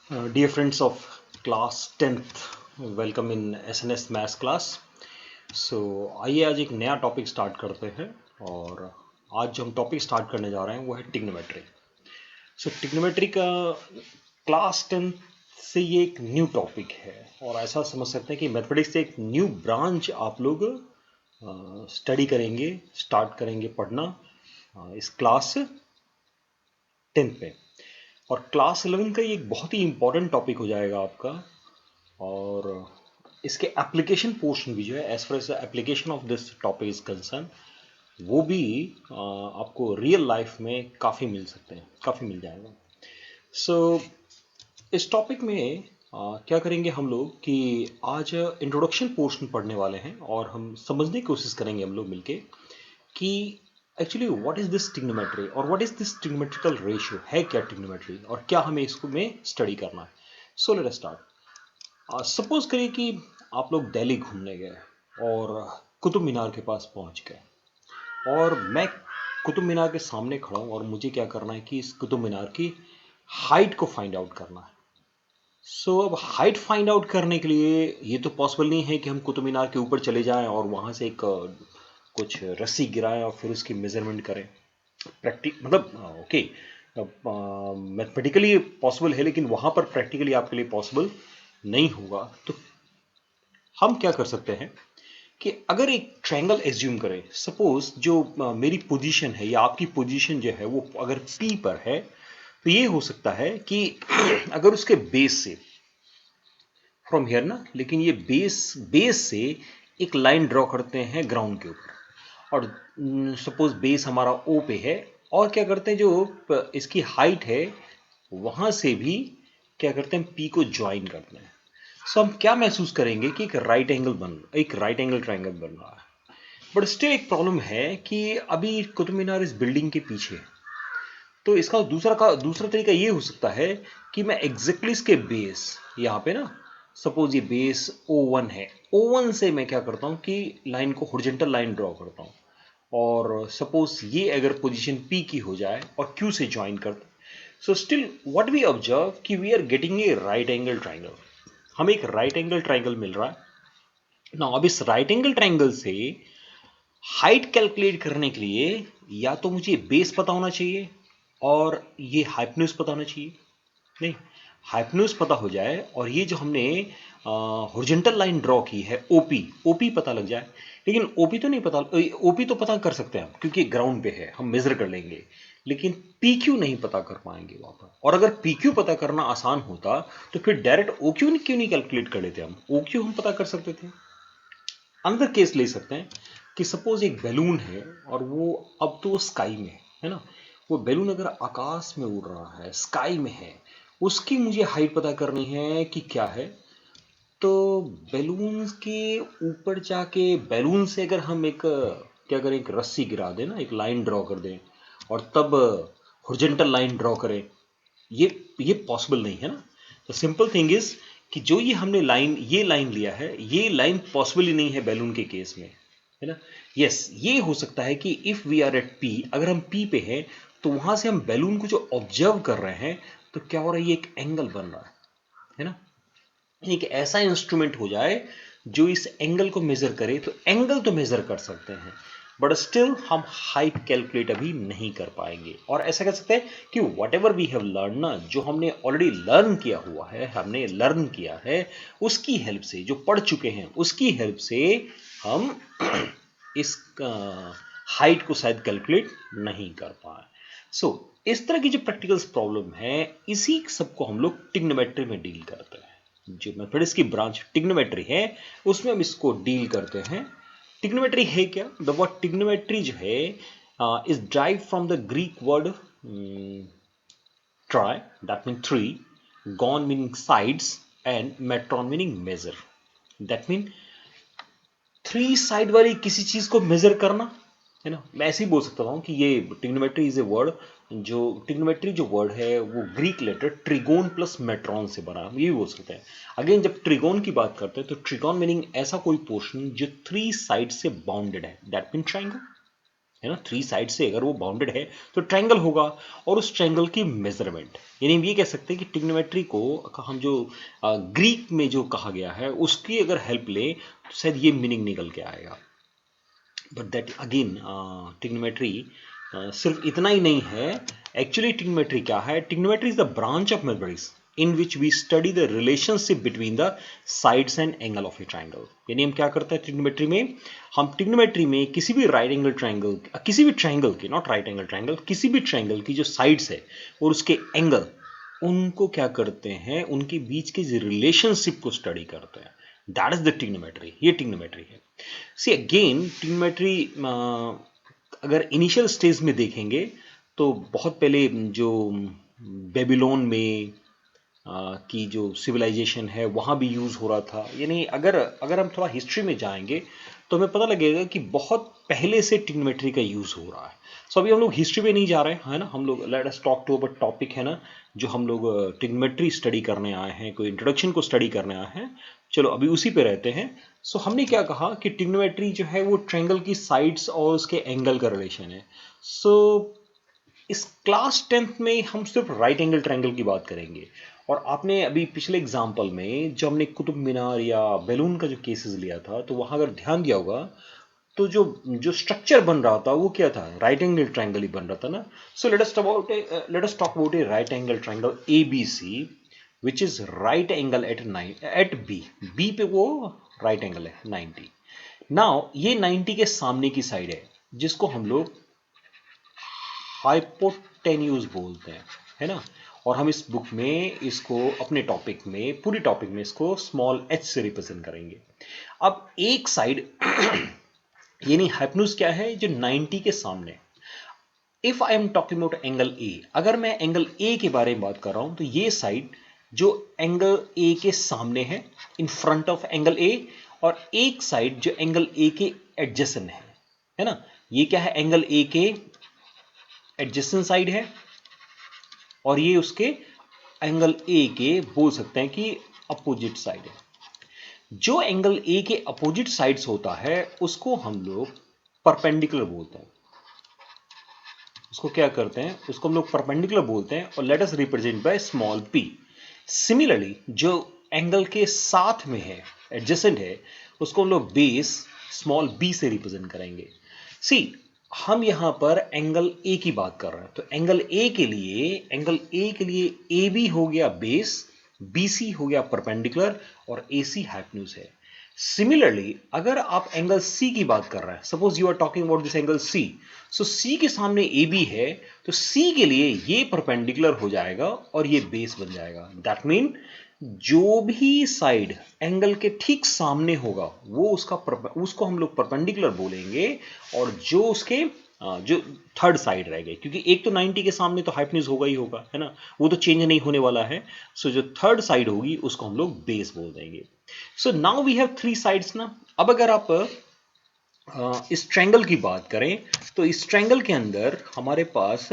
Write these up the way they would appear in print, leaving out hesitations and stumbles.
Dear friends of class 10th, welcome in SNS maths class. So आइए आज एक नया टॉपिक स्टार्ट करते हैं। और आज जो हम टॉपिक स्टार्ट करने जा रहे हैं वो है टिग्नोमेट्री। सो टिग्नोमेट्री का क्लास 10th से ये एक न्यू टॉपिक है, और ऐसा समझ सकते हैं कि मैथमेटिक्स से एक न्यू ब्रांच आप लोग स्टडी करेंगे, स्टार्ट करेंगे पढ़ना इस क्लास 10th में। और क्लास 11 का ये एक बहुत ही इंपॉर्टेंट टॉपिक हो जाएगा आपका। और इसके एप्लीकेशन पोर्शन भी जो है, as far as the application of this topic is concern, वो भी आपको रियल लाइफ में काफ़ी मिल सकते हैं, काफ़ी मिल जाएगा। सो इस टॉपिक में क्या करेंगे हम लोग कि आज इंट्रोडक्शन पोर्शन पढ़ने वाले हैं, और हम समझने की कोशिश करेंगे हम लोग मिलके कि actually what is this trigonometry और what is this trigonometrical ratio, है क्या टिग्नोमेट्री और क्या हमें इसको में स्टडी करना है। सो लेट अस स्टार्ट। सपोज करिए कि आप लोग दिल्ली घूमने गए और कुतुब मीनार के पास पहुंच गए, और मैं कुतुब मीनार के सामने खड़ा हूं और मुझे क्या करना है कि इस कुतुब मीनार की हाइट को फाइंड आउट करना है। सो अब हाइट फाइंड आउट करने के लिए ये तो पॉसिबल नहीं है कि हम कुतुब मीनार के ऊपर चले जाएं और वहां से एक कुछ रस्सी गिराएं और फिर उसकी मेजरमेंट करें। प्रैक्टिक मतलब ओके, मैथमेटिकली पॉसिबल है, लेकिन वहां पर प्रैक्टिकली आपके लिए पॉसिबल नहीं होगा। तो हम क्या कर सकते हैं कि अगर एक ट्रायंगल एज्यूम करें, सपोज जो मेरी पोजीशन है या आपकी पोजीशन जो है वो अगर पी पर है, तो ये हो सकता है कि अगर उसके बेस से फ्रॉम हियर ना, लेकिन ये बेस से एक लाइन ड्रॉ करते हैं ग्राउंड के ऊपर, और सपोज बेस हमारा ओ पे है, और क्या करते हैं जो इसकी हाइट है वहां से भी क्या करते हैं, पी को ज्वाइन करते हैं। सो हम क्या महसूस करेंगे कि एक राइट एंगल ट्राइंगल बन रहा है। बट स्टिल एक प्रॉब्लम है कि अभी कुतुब मीनार इस बिल्डिंग के पीछे है। तो इसका दूसरा तरीका ये हो सकता है कि मैं एग्जैक्टली इसके बेस यहाँ पे ना, सपोज ये बेस O1 है, O1 से मैं क्या करता हूँ कि लाइन को हॉरिजॉन्टल लाइन ड्रॉ करता हूँ, और सपोज ये अगर पोजीशन P की हो जाए और Q से ज्वाइन करते, so still what we observe कि we are getting a right angle triangle. हमें एक राइट एंगल ट्राइंगल मिल रहा है ना। अब इस राइट एंगल ट्राइंगल से हाइट कैलकुलेट करने के लिए या तो मुझे बेस पता होना चाहिए और ये हाइपोटेन्यूज पता होना चाहिए। नहीं, हाइपोटेन्यूज पता हो जाए और ये जो हमने हॉरिजॉन्टल लाइन ड्रॉ की है ओपी पता लग जाए। लेकिन ओपी तो नहीं पता, ओपी तो पता कर सकते हैं हम क्योंकि ग्राउंड पे है, हम मेजर कर लेंगे। लेकिन पीक्यू नहीं पता कर पाएंगे वहां पर। और अगर पीक्यू पता करना आसान होता तो फिर डायरेक्ट ओक्यू क्यों नहीं कैलकुलेट कर लेते, हम ओक्यू हम पता कर सकते थे। अंदर केस ले सकते हैं कि सपोज एक बैलून है और वो अब तो स्काई में है ना। वो बैलून अगर आकाश में उड़ रहा है, स्काई में है, उसकी मुझे हाइट पता करनी है कि क्या है। तो बैलून के ऊपर जाके बैलून से अगर हम एक क्या करें, एक रस्सी गिरा दें ना, एक लाइन ड्रॉ कर दें और तब हॉरिजॉन्टल लाइन ड्रॉ करें, ये ये पॉसिबल नहीं है ना। तो सिंपल थिंग इज कि जो ये लाइन लिया है, ये लाइन पॉसिबल ही नहीं है बैलून के केस में, है ना। यस, ये हो सकता है कि if we are at P, अगर हम पी पे हैं तो वहां से हम बैलून को जो ऑब्जर्व कर रहे हैं, तो क्या हो रहा है, ये एक एंगल बन रहा है ना। एक ऐसा इंस्ट्रूमेंट हो जाए जो इस एंगल को मेजर करे, तो एंगल तो मेजर कर सकते हैं, बट स्टिल हम हाइट कैलकुलेट अभी नहीं कर पाएंगे। और ऐसा कह सकते हैं कि whatever we have learn ना, जो हमने ऑलरेडी लर्न किया हुआ है, हमने लर्न किया है उसकी हेल्प से, जो पढ़ चुके हैं उसकी हेल्प से हम इस हाइट को शायद कैलकुलेट नहीं कर पाए। सो इस तरह की जो प्रैक्टिकल प्रॉब्लम है, इसी सबको हम लोग टिग्नोमेट्री में डील करते हैं। जो मैथमेटिक्स की ब्रांच टिग्नोमेट्री है उसमें हम इसको डील करते हैं। टिग्नोमेट्री है क्या, द वर्ड टिग्नोमेट्री जो है is drive from the Greek word tri, that mean three, gon meaning sides, and metron meaning measure. That mean three side वाली किसी चीज को मेजर करना, है ना। मैं ऐसे ही बोल सकता हूँ कि ये टिग्नोमेट्री इज ए वर्ड, जो टिग्नोमेट्री जो वर्ड है वो ग्रीक लेटर ट्रिगोन प्लस मेट्रॉन से बना, ये भी बोल सकते हैं। अगेन जब ट्रिगोन की बात करते हैं तो ट्रिगोन मीनिंग ऐसा कोई पोर्शन जो थ्री साइड से बाउंडेड है, दैट मीन ट्राइंगल, है ना, 3 साइड से अगर वो बाउंडेड है तो ट्रायंगल होगा। और उस ट्रायंगल की मेजरमेंट, यानी हम ये कह सकते हैं कि ट्रिग्नोमेट्री को हम जो ग्रीक में जो कहा गया है उसकी अगर हेल्प ले तो शायद ये मीनिंग निकल के आएगा। बट दैट अगेन ट्रिग्नोमेट्री सिर्फ इतना ही नहीं है। एक्चुअली ट्रिग्नोमेट्री क्या है? Trigonometry is the branch of mathematics in which we study the relationship between the sides and angle of a triangle. यानी हम क्या करते हैं ट्रिग्नोमेट्री में? हम ट्रिग्नोमेट्री में किसी भी राइट एंगल ट्राइंगल, किसी भी ट्राइंगल की, नॉट राइट एंगल ट्राइंगल, किसी भी ट्राइंगल की जो साइड्स है और उसके एंगल, उनको क्या करते हैं, उनके बीच के रिलेशनशिप को स्टडी करते हैं। That is the trigonometry. ये ट्रिग्नोमेट्री है। सी अगेन ट्रिग्नोमेट्री अगर इनिशियल स्टेज में देखेंगे तो बहुत पहले जो बेबीलोन में की जो सिविलाइजेशन है वहाँ भी यूज़ हो रहा था। यानी अगर हम थोड़ा हिस्ट्री में जाएंगे तो हमें पता लगेगा कि बहुत पहले से ट्रिग्नोमेट्री का यूज़ हो रहा है। सो अभी हम लोग हिस्ट्री में नहीं जा रहे हैं, है ना, हम लोग let us talk to about topic, है ना, जो हम लोग ट्रिग्नोमेट्री स्टडी करने आए हैं, कोई इंट्रोडक्शन को स्टडी करने आए हैं। चलो अभी उसी पे रहते हैं। सो हमने क्या कहा कि ट्रिग्नोमेट्री जो है वो ट्रायंगल की साइड्स और उसके एंगल का रिलेशन है। सो इस क्लास 10th में हम सिर्फ राइट एंगल ट्रायंगल की बात करेंगे। और आपने अभी पिछले एग्जाम्पल में जो हमने कुतुब मीनार या बैलून का जो केसेस लिया था तो वहां अगर ध्यान दिया होगा तो जो जो स्ट्रक्चर बन रहा था वो क्या था? राइट एंगल ट्रायंगल ही बन रहा था ना। So let us talk about a right angle triangle ABC which is right angle at B पे वो राइट एंगल है 90। नाउ ये 90 के सामने की साइड है जिसको हम लोग हाइपोटेन्यूज बोलते हैं, है ना। और हम इस बुक में इसको अपने टॉपिक में, पूरी टॉपिक में इसको स्मॉल h से रिप्रेजेंट करेंगे। अब एक साइड यानी हाइपोटेन्यूज क्या है? जो 90 के सामने। If I am talking about angle A, अगर मैं एंगल ए के बारे में बात कर रहा हूं तो ये साइड जो एंगल ए के सामने है, in front of angle A, और एक साइड जो एंगल ए के एडजेसेंट है ना। ये क्या है? एंगल ए के एडजेसेंट साइड है और ये उसके एंगल ए के बोल सकते हैं कि अपोजिट साइड है। जो एंगल ए के अपोजिट साइड्स होता है उसको हम लोग परपेंडिकुलर बोलते हैं। उसको क्या करते हैं? उसको हम लोग परपेंडिकुलर बोलते हैं और let us represent by small p। Similarly जो एंगल के साथ में है, एडजेसेंट है, उसको हम लोग बेस स्मॉल b से रिप्रेजेंट करेंगे। सी हम यहां पर एंगल ए की बात कर रहे हैं तो एंगल ए के लिए ए बी हो गया बेस, BC हो गया परपेंडिकुलर और AC हाइपोटेन्यूज है। सिमिलरली अगर आप एंगल C की बात कर रहे हैं, suppose you are talking about this angle C, so C के सामने AB है तो C के लिए ये परपेंडिकुलर हो जाएगा और ये बेस बन जाएगा। दैट मीन जो भी साइड एंगल के ठीक सामने होगा वो उसको हम लोग परपेंडिकुलर बोलेंगे, और जो उसके जो थर्ड साइड रह गई, क्योंकि एक तो 90 के सामने तो हाइपोटेन्यूज होगा ही होगा, है ना, वो तो चेंज नहीं होने वाला है। सो जो थर्ड साइड होगी उसको हम लोग बेस बोल देंगे। So now we have 3 sides ना। अब अगर आप इस ट्रायंगल की बात करें तो इस ट्रायंगल के अंदर हमारे पास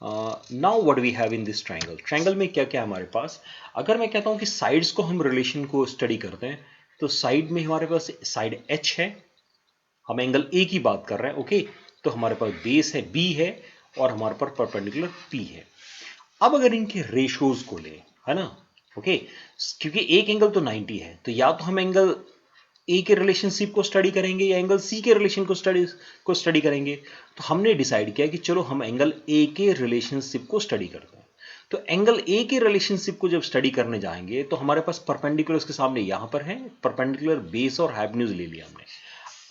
now what we have in this triangle में क्या क्या हमारे पास? अगर मैं कहता हूं कि साइड्स को हम रिलेशन को स्टडी करते हैं तो साइड में हमारे पास साइड H है, हम एंगल A की बात कर रहे हैं, ओके। तो हमारे पास बेस है B है और हमारे पास परपेंडिकुलर P है। अब अगर इनके रेशियोज को लें, है ना, ओके, क्योंकि एक एंगल तो 90 है तो या तो हम एंगल ए के रिलेशनशिप को स्टडी करेंगे या एंगल सी के रिलेशन को स्टडी करेंगे। तो हमने डिसाइड किया कि चलो हम एंगल ए के रिलेशनशिप को स्टडी करते हैं। तो एंगल ए के रिलेशनशिप को जब स्टडी करने जाएंगे तो हमारे पास परपेंडिकुलर उसके सामने यहां पर है, परपेंडिकुलर बेस और हाइपोटेन्यूज ले लिया हमने।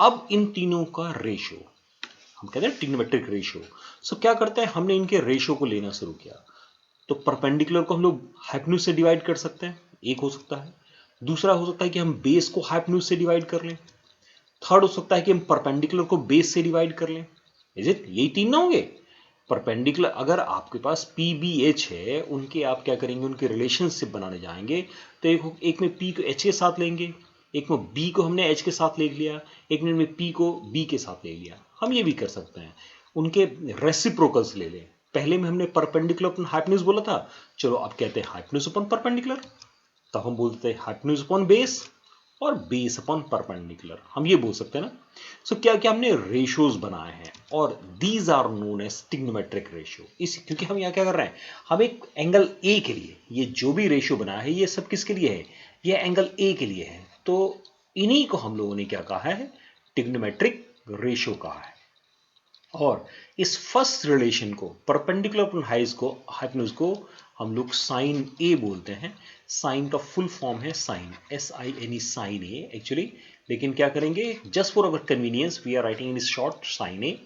अब इन तीनों का रेशियो हम कहते हैं ट्रिग्नोमेट्रिक रेशियो। सो क्या करते हैं, हमने इनके रेशियो को लेना शुरू किया। तो परपेंडिकुलर को हम लोग हाइपोटेन्यूज से डिवाइड कर सकते हैं, एक हो सकता है। दूसरा हो सकता है कि हम बेस को हाइपोटेन्यूज से डिवाइड कर लें। थर्ड हो सकता है कि हम परपेंडिकुलर को बेस से डिवाइड कर लें। Is it? यही तीन ना होंगे। परपेंडिकुलर अगर आपके पास PBH है, उनके आप क्या करेंगे, उनके रिलेशनशिप बनाने जाएंगे तो एक में P को H के साथ लेंगे, एक में B को हमने H के साथ ले लिया, एक में P को B के साथ ले लिया। हम ये भी कर सकते हैं, उनके रेसिप्रोकल्स ले लें। पहले में हमने परपेंडिकुलर अपॉन हाइपोटेन्यूज बोला था, चलो अब कहते हैं हाइपोटेन्यूज अपॉन परपेंडिकुलर। तब हम बोलते हैं हाइपोटेन्यूज अपॉन बेस, और बेस अपॉन परपेंडिकुलर, हम ये बोल सकते हैं ना। सो क्या क्या हमने रेशियोज बनाए हैं और these are known as trigonometric ratio. इस क्योंकि हम यहाँ क्या कर रहे हैं, हम एक एंगल ए के लिए ये जो भी रेशियो बनाया है ये सब किसके लिए है, ये एंगल ए के लिए है। तो इन्हीं को हम लोगों ने क्या कहा है, ट्रिग्नोमेट्रिक रेशियो कहा है। और इस फर्स्ट रिलेशन को परपेंडिकुलर अपॉन हाइपोटेन्यूज को हम लोग साइन ए बोलते हैं। साइन का फुल फॉर्म है sine, SINE, sine A actually. लेकिन क्या करेंगे, just for our convenience we are writing in short sine A.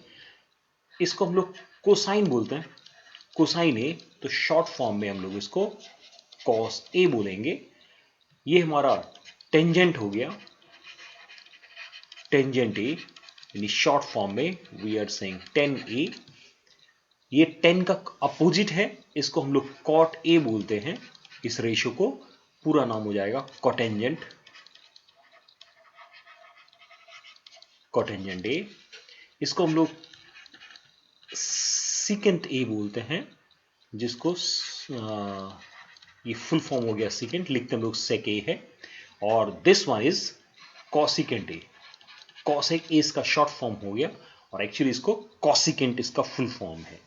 इसको हम लोग कोसाइन बोलते हैं, कोसाइन ए। तो शॉर्ट फॉर्म में हम लोग इसको कॉस ए बोलेंगे। ये हमारा टेंजेंट हो गया, टेंजेंट ए। यानी शॉर्ट फॉर्म में वी आर सेइंग टेन ए। ये 10 का अपोजिट है, इसको हम लोग कॉट ए बोलते हैं। इस रेशियो को पूरा नाम हो जाएगा कॉटेंजेंट, कॉटेंजेंट ए। इसको हम लोग सीकेंट ए बोलते हैं, जिसको ये फुल फॉर्म हो गया सीकेंट, लिखते हम लोग सेक ए है। और this one is cosecant A, cosec ए इसका शॉर्ट फॉर्म हो गया और एक्चुअली इसको कॉसिकेंट इसका फुल फॉर्म है।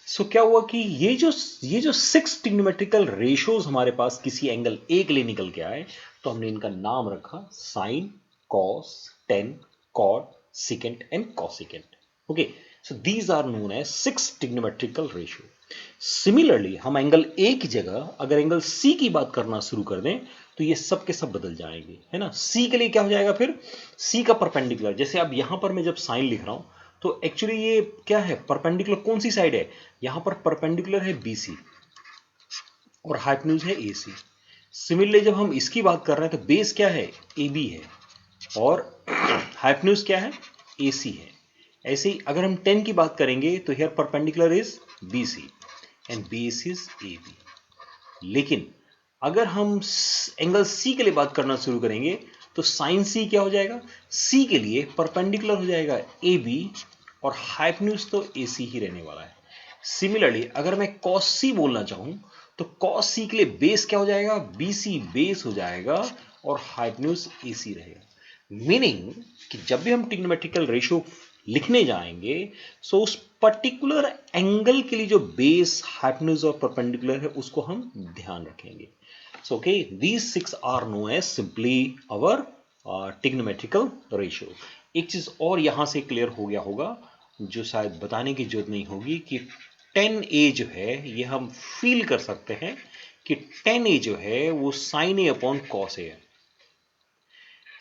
सो क्या हुआ कि ये जो 6 ट्रिग्नोमेट्रिकल रेशियोज हमारे पास किसी एंगल ए के लिए निकल के आए, तो हमने इनका नाम रखा sine, cos, tan, cot, secant and cosecant. Okay, so these are known as 6 trigonometrical ratio. Similarly हम एंगल ए की जगह अगर एंगल सी की बात करना शुरू कर दें तो ये सब के सब बदल जाएंगे, है ना। सी के लिए क्या हो जाएगा फिर, सी का परपेंडिकुलर। जैसे अब यहां पर मैं जब साइन लिख रहा हूं तो एक्चुअली ये क्या है, परपेंडिकुलर कौन सी साइड है, यहां पर परपेंडिकुलर है BC और हाइपोटेन्यूज है AC। सिमिलरली जब हम इसकी बात कर रहे हैं तो बेस क्या है, AB है और हाइपोटेन्यूज क्या है, AC है। ऐसे ही अगर हम 10 की बात करेंगे तो here perpendicular is BC and base is AB। लेकिन अगर हम एंगल C के लिए बात करना शुरू करेंगे तो साइन C क्या हो जाएगा, C के लिए परपेंडिकुलर हो जाएगा AB और हाइपोटेन्यूज तो AC ही रहने वाला है। सिमिलरली अगर मैं cos C बोलना चाहूं तो cos C के लिए बेस क्या हो जाएगा, BC बेस हो जाएगा और हाइपोटेन्यूज AC रहेगा। मीनिंग कि जब भी हम ट्रिग्नोमेट्रिकल रेशियो लिखने जाएंगे सो उस पर्टिकुलर एंगल के लिए जो बेस, हाइपोटेन्यूज और परपेंडिकुलर है उसको हम ध्यान रखेंगे। So okay, these 6 are known as simply our trigonometrical ratio। एक चीज और यहां से क्लियर हो गया होगा जो शायद बताने की जरूरत नहीं होगी कि 10A जो है ये हम फील कर सकते हैं कि 10A जो है वो sign A upon cos A है।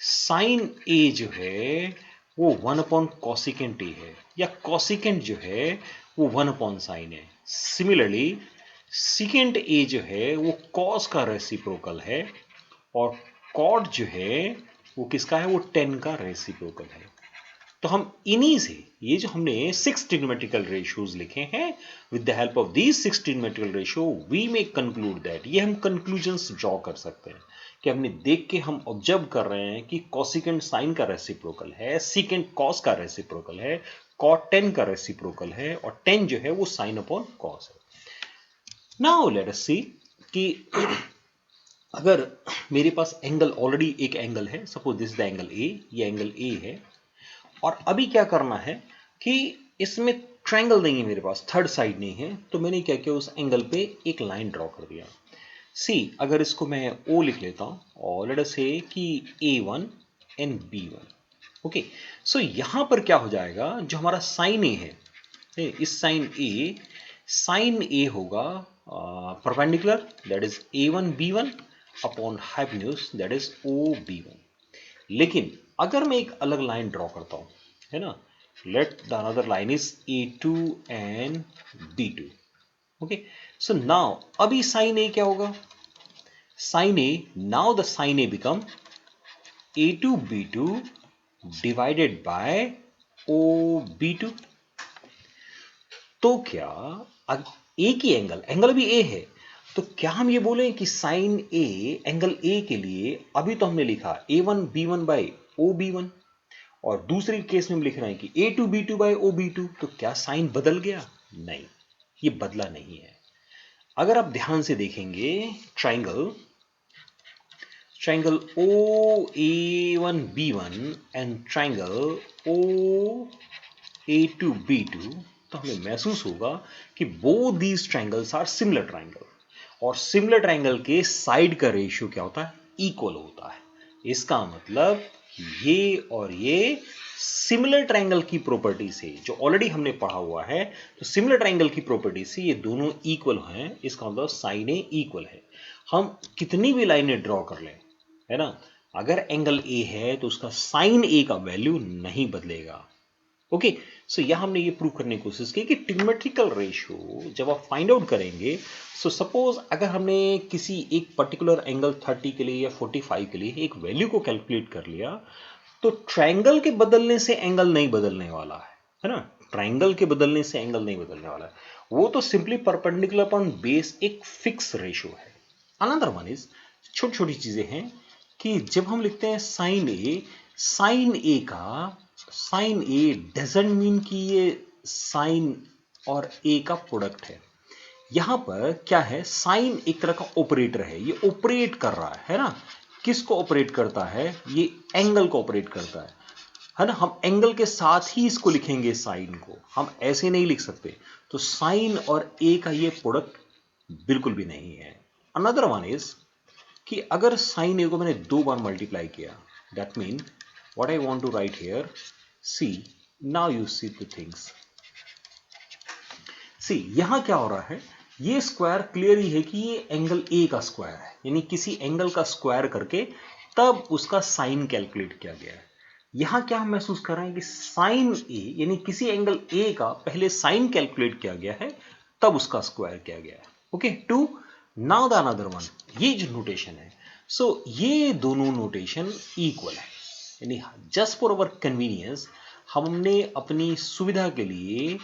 साइन ए जो है वो 1 अपॉन कॉसिकेंट ए है, या कॉसिकेंट जो है वो 1 अपॉन साइन है। सिमिलरली सिकेंट ए जो है वो कॉस का रेसिप्रोकल है और कॉट जो है वो किसका है, वो 10 का रेसिप्रोकल है। तो हम इन्हीं से ये जो हमने 6 ट्रिग्नोमेट्रिकल रेशियोज लिखे हैं, with the help of these 6 trigonometrical ratio we may conclude that, ये हम कंक्लूजन्स ड्रॉ कर सकते हैं कि हमने देख के हम ऑब्जर्व कर रहे हैं कि कॉसिकेंट साइन का रेसिप्रोकल है, सिकेंट कॉस का रेसिप्रोकल है, कॉट 10 का रेसिप्रोकल है और 10 जो है वो साइन अपॉन कॉस है। नाउ लेट अस सी कि अगर मेरे पास एंगल ऑलरेडी एक एंगल है, suppose this the angle A, ये एंगल ए है और अभी क्या करना है कि इसमें ट्रायंगल नहीं है मेरे पास, थर्ड साइड नहीं है, तो मैंने क्या किया, उस एंगल पे एक लाइन ड्रॉ कर दिया। सी अगर इसको मैं O लिख लेता हूं और लेट अस से कि A1 एंड B1। ओके, सो यहां पर क्या हो जाएगा, जो हमारा साइन ए है, इस साइन ए होगा perpendicular, that is A1 B1 upon hypotenuse that is OB1। लेकिन अगर मैं एक अलग लाइन ड्रॉ करता हूं, है ना, let the another line is A2 and B2। Okay, so now अभी साइन ए क्या होगा, sine A, now the sine A become A2 B2 divided by OB2। तो क्या ए की एंगल भी ए है, तो क्या हम ये बोलें कि साइन ए एंगल ए के लिए अभी तो हमने लिखा A1 B1 बाई OB1 और दूसरे केस में हम लिख रहे हैं कि A2 B2 बाई OB2, तो क्या साइन बदल गया, नहीं, ये बदला नहीं है। अगर आप ध्यान से देखेंगे triangle triangle OA1B1 and triangle OA2B2, तो हमें महसूस होगा कि both these triangles are similar triangle, और सिमिलर ट्राइंगल के साइड का रेशियो क्या होता है? इक्वल होता है। इसका मतलब ये और ये सिमिलर ट्राइंगल की प्रॉपर्टी से, जो ऑलरेडी हमने पढ़ा हुआ है, तो सिमिलर ट्राइंगल की प्रॉपर्टी से ये दोनों इक्वल हैं। इसका मतलब साइन ए इक्वल है। हम कितनी भी लाइनें ड्रॉ कर लें, है ना, अगर एंगल ए है तो उसका साइन ए का वैल्यू नहीं बदलेगा। ओके, सो यहां हमने ये प्रूव करने की कोशिश की कि ट्रिग्नोमेट्रिकल रेशियो जब आप फाइंड आउट करेंगे, सो सपोज अगर हमने किसी एक पर्टिकुलर एंगल 30 के लिए या 45 के लिए एक वैल्यू को कैलकुलेट कर लिया, तो ट्रायंगल के बदलने से एंगल नहीं बदलने वाला है ना, ट्रायंगल के बदलने से एंगल नहीं बदलने वाला है, वो तो सिंपली परपेंडिकुलर अपॉन बेस एक फिक्स रेशियो है। अनदर वन इज, छोटी छोटी चीजें हैं कि जब हम लिखते हैं साइन ए का, साइन ए डजंट मीन कि ये साइन और ए का प्रोडक्ट है। यहां पर क्या है, साइन एक तरह का ऑपरेटर है, ये ऑपरेट कर रहा है ना, किसको ऑपरेट करता है? ये एंगल को ऑपरेट करता है ना। हम एंगल के साथ ही इसको लिखेंगे, साइन को हम ऐसे नहीं लिख सकते। तो साइन और ए का ये प्रोडक्ट बिल्कुल भी नहीं है। अनदर वन इज कि अगर साइन ए को मैंने 2 बार मल्टीप्लाई किया, that mean what I want to write here, see now you see the things. See यहां क्या हो रहा है, ये स्क्वायर क्लियर ही है कि ये एंगल ए का स्क्वायर है, यानी किसी एंगल का स्क्वायर करके तब उसका साइन कैलकुलेट किया गया है। यहां क्या हम महसूस कर रहे हैं कि साइन ए यानी किसी एंगल ए का पहले साइन कैलकुलेट किया गया है, तब उसका स्क्वायर किया गया है। Okay, to now the another one, ये जो नोटेशन है, सो ये दोनों नोटेशन इक्वल है, यानी जस्ट फॉर अवर कन्वीनियंस हमने अपनी सुविधा के लिए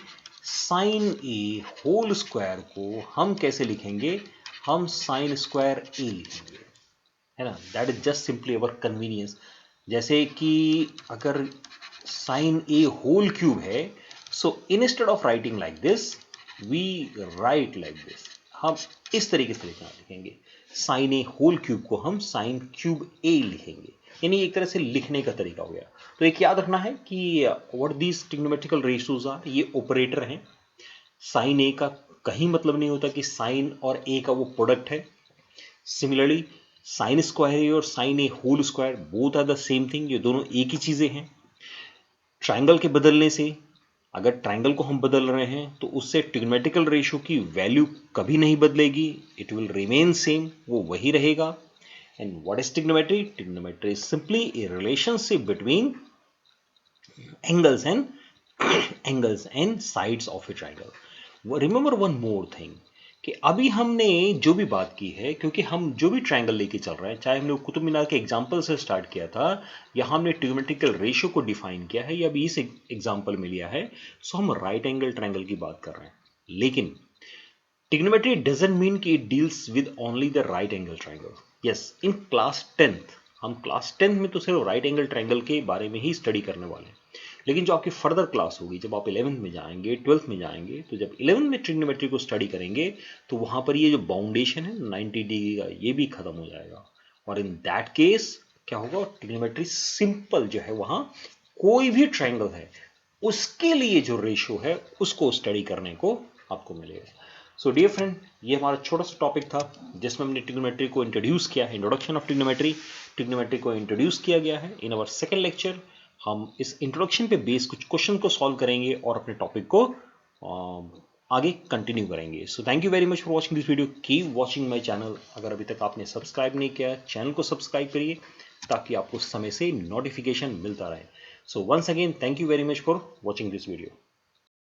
साइन ए होल स्क्वायर को हम कैसे लिखेंगे, हम साइन स्क्वायर ए लिखेंगे, है ना, that is just simply our convenience. जैसे कि अगर साइन ए होल क्यूब है, so instead of writing like this we write like this, हम इस तरीके से लिखेंगे, साइन ए होल क्यूब को हम साइन क्यूब ए लिखेंगे, यानी एक तरह से लिखने का तरीका हो गया। तो एक याद रखना है कि what these trigonometrical ratios are, ये ऑपरेटर हैं। साइन ए का कहीं मतलब नहीं होता कि साइन और ए का वो प्रोडक्ट है। सिमिलरली साइन स्क्वायर ए और sine A whole square both are the same thing, ये दोनों एक ही चीजें हैं। ट्राइंगल के बदलने से, अगर ट्राइंगल को हम बदल रहे हैं तो उससे ट्रिग्नोमेट्रिकल रेशियो की वैल्यू कभी नहीं बदलेगी, इट विल रिमेन सेम, वो वही रहेगा। And what is trigonometry? Trigonometry is simply a relationship between angles and sides of a triangle. Remember one more thing कि अभी हमने जो भी बात की है, क्योंकि हम जो भी ट्रायंगल लेके चल रहे हैं, चाहे हमने कुतुब मीनार के एग्जाम्पल से स्टार्ट किया था या हमने ट्रिग्नोमेट्रिकल रेशियो को डिफाइन किया है या अभी इस एग्जाम्पल में लिया है, सो हम राइट एंगल ट्रायंगल की बात कर रहे हैं। लेकिन ट्रिग्नोमेट्री डजंट मीन कि it deals with only the right angle triangle. Yes, in class 10th हम क्लास 10th में तो सिर्फ राइट एंगल ट्रायंगल के बारे में ही स्टडी करने वाले हैं, लेकिन जो आपकी फर्दर क्लास होगी, जब आप 11th में जाएंगे, 12th में जाएंगे, तो जब 11th में ट्रिग्नोमेट्री को स्टडी करेंगे तो वहां पर ये जो बाउंडेशन है 90 डिग्री का, ये भी खत्म हो जाएगा, और इन दैट केस क्या होगा, ट्रिग्नोमेट्री सिंपल जो है, वहां कोई भी ट्रायंगल है उसके लिए जो रेशियो है उसको स्टडी करने को आपको मिलेगा। सो डियर फ्रेंड, ये हमारा छोटा सा टॉपिक था जिसमें हमने ट्रिग्नोमेट्री को इंट्रोड्यूस किया है, इंट्रोडक्शन ऑफ ट्रिग्नोमेट्री। ट्रिग्नोमेट्री को इंट्रोड्यूस किया गया है। इन आवर सेकंड लेक्चर हम इस इंट्रोडक्शन पे बेस कुछ क्वेश्चन को सॉल्व करेंगे और अपने टॉपिक को आगे कंटिन्यू करेंगे। So thank you very much for watching this video, keep watching my channel. अगर अभी तक आपने सब्सक्राइब नहीं किया, चैनल को सब्सक्राइब करिए ताकि आपको समय से नोटिफिकेशन मिलता रहे। So once again thank you very much for watching this video.